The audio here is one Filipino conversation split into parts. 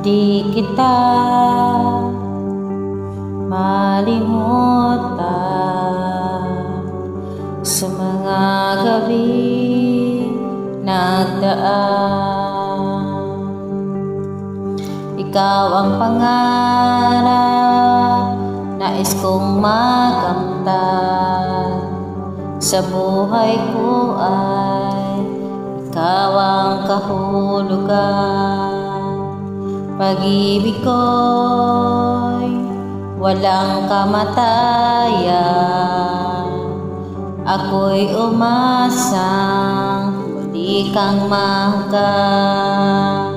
Di kita malimutan sa mga gabi nagdaan. Ikaw ang pangarap, nais kong makamtan. Sa buhay ko ay ikaw ang kahulugan. Pag-ibig ko'y walang kamatayan. Ako'y umasang muli kang mahal.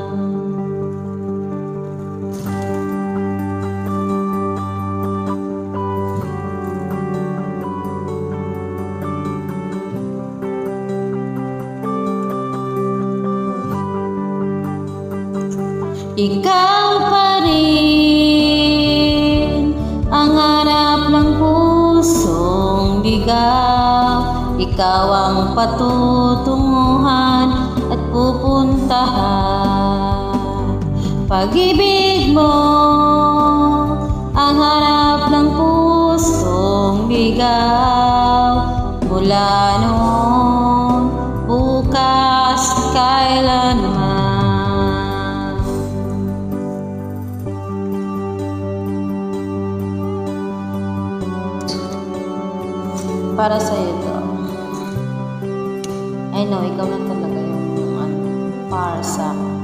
Ikaw pa rin ang hanap ng pusong ligaw. Ikaw ang patutunguhan at pupuntahan. Pag-ibig mo ang hanap ng pusong ligaw. Mula noon, bukas, kailanman. Para sa'yo to. I know, ikaw lang talaga yung para sa akin.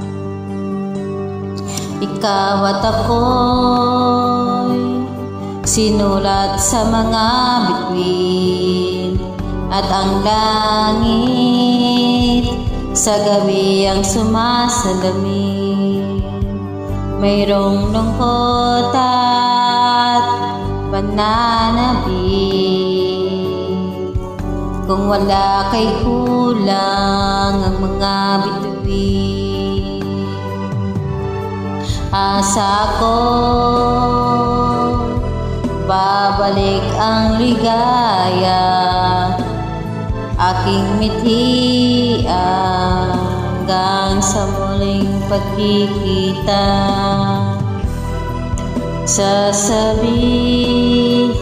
Ikaw at ako'y sinulat sa mga bituin, at ang langit sa gabi ang sumasalamin. Mayroong lungkot at pananabik. Kung wala kay kulang ang mga bituin. Asa ko babalik ang ligaya, aking mithi hanggang sa muling pagkikita. Sasabihin,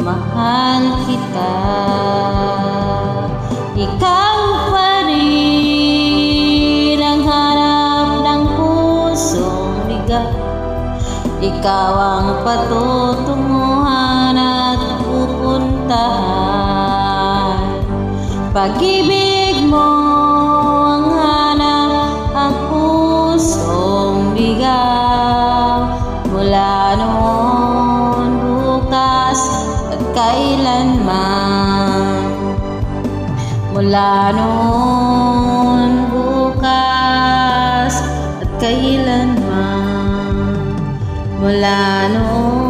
mahal kita. Ikaw pa rin ang hanap ng pusong ligaw. Ikaw ang patutunguhan at pupuntahan. Pag-ibig mo ang hanap ang pusong ligaw. Mula noon, bukas at kailanman. Mula noon, bukas at kailanman. Mula noon.